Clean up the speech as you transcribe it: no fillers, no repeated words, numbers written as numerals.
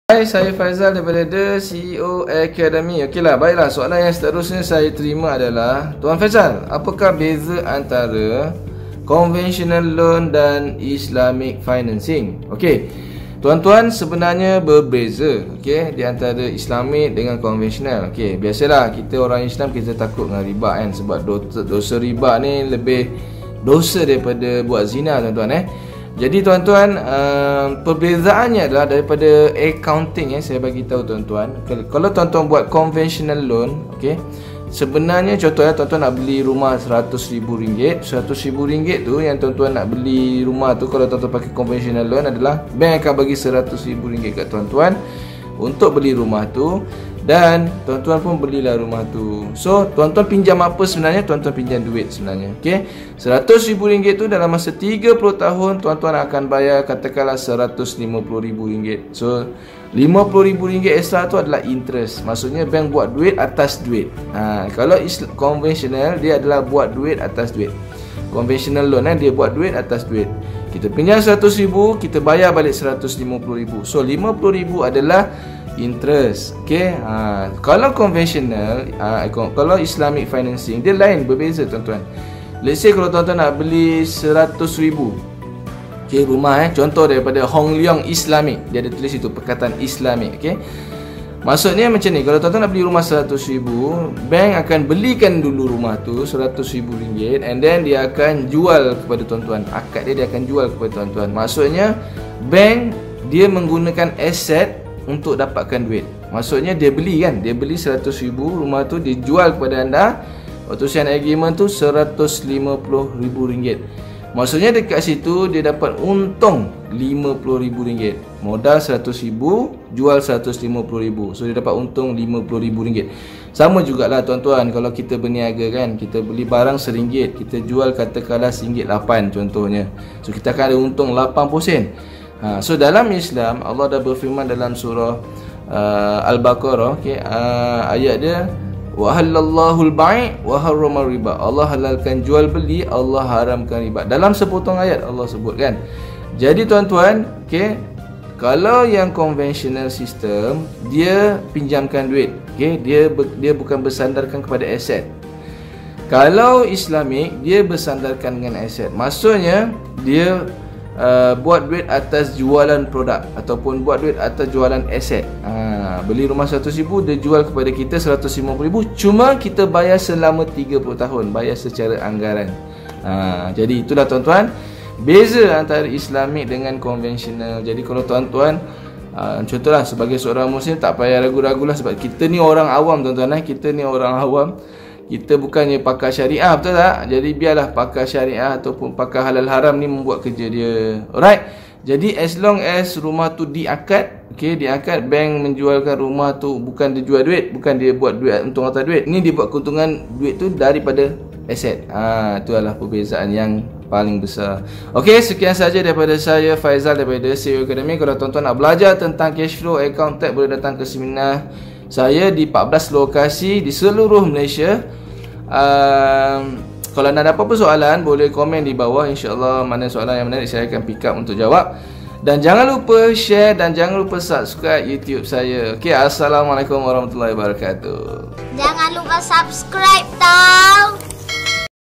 Hai, saya Faizal daripada The CEO Academy. Okeylah, baiklah, soalan yang seterusnya saya terima adalah, Tuan Faizal, apakah beza antara conventional loan dan Islamic financing? Okey, tuan-tuan, sebenarnya berbeza, okey, di antara Islamic dengan konvensional. Okey, biasalah kita orang Islam kita takut dengan riba kan, sebab dosa riba ni lebih dosa daripada buat zina, tuan-tuan. Jadi tuan-tuan, perbezaannya adalah daripada accounting saya bagi tahu tuan-tuan. Kalau tuan-tuan buat conventional loan, okey, sebenarnya contohnya tuan-tuan nak beli rumah RM100,000. RM100,000 tu yang tuan-tuan nak beli rumah tu, kalau tuan-tuan pakai conventional loan adalah bank akan bagi RM100,000 kat tuan-tuan untuk beli rumah tu, dan tuan-tuan pun belilah rumah tu. So tuan-tuan pinjam apa sebenarnya? Tuan-tuan pinjam duit sebenarnya. Okey, RM100,000 tu dalam masa 30 tahun tuan-tuan akan bayar katakanlah RM150,000. So RM50,000 extra tu adalah interest. Maksudnya bank buat duit atas duit. Kalau konvensional dia adalah buat duit atas duit. Konvensional loan dia buat duit atas duit. Kita pinjam RM100,000, kita bayar balik RM150,000. So RM50,000 adalah interest. Okey, kalau konvensional, kalau Islamic financing dia lain, berbeza tuan-tuan. Let's say kalau tuan-tuan nak beli RM100,000, okey, rumah contoh daripada Hong Leong Islamic, dia ada tulis itu perkataan Islamic. Okey, maksudnya macam ni, kalau tuan-tuan nak beli rumah RM100,000, bank akan belikan dulu rumah tu RM100,000, and then dia akan jual kepada tuan-tuan. Akad dia akan jual kepada tuan-tuan. Maksudnya bank dia menggunakan aset untuk dapatkan duit. Maksudnya dia beli kan, dia beli RM100,000, rumah tu dia jual kepada anda. Waktu sign agreement tu RM150,000. Maksudnya dekat situ dia dapat untung RM50,000. Modal RM100,000, jual RM150,000. So dia dapat untung RM50,000. Sama jugalah tuan-tuan, kalau kita berniaga kan, kita beli barang RM1, kita jual katakanlah RM1.8 contohnya. So kita akan ada untung 80%. So dalam Islam, Allah dah berfirman dalam surah Al-Baqarah, ayat dia, wa halallahu al-bai' wa harrama riba. Allah halalkan jual beli, Allah haramkan riba. Dalam sepotong ayat Allah sebutkan. Jadi tuan-tuan, kalau yang conventional system, dia pinjamkan duit, dia bukan bersandarkan kepada aset. Kalau Islamic, dia bersandarkan dengan aset. Maksudnya dia buat duit atas jualan produk ataupun buat duit atas jualan aset. Beli rumah RM100,000, dia jual kepada kita RM150,000, cuma kita bayar selama 30 tahun, bayar secara anggaran. Jadi itulah tuan-tuan, beza antara Islamic dengan konvensional. Jadi kalau tuan-tuan, contohlah sebagai seorang Muslim, tak payah ragu-ragulah, sebab kita ni orang awam tuan-tuan. Kita ni orang awam, kita bukannya pakar syariah, betul tak? Jadi biarlah pakar syariah ataupun pakar halal haram ni membuat kerja dia. Alright. Jadi as long as rumah tu diakad, diakad, bank menjualkan rumah tu, bukan dia jual duit, bukan dia buat duit untung atas duit. Ni dia buat keuntungan duit tu daripada aset. Itu adalah perbezaan yang paling besar. Okey, sekian saja daripada saya, Faizal, daripada CEO Academy. Kalau tuan-tuan nak belajar tentang cash flow, account tab, boleh datang ke seminar saya di 14 lokasi di seluruh Malaysia. Kalau ada apa-apa soalan, boleh komen di bawah. InsyaAllah mana soalan yang menarik saya akan pick up untuk jawab. Dan jangan lupa share dan jangan lupa subscribe YouTube saya. Okey, Assalamualaikum warahmatullahi wabarakatuh. Jangan lupa subscribe tau.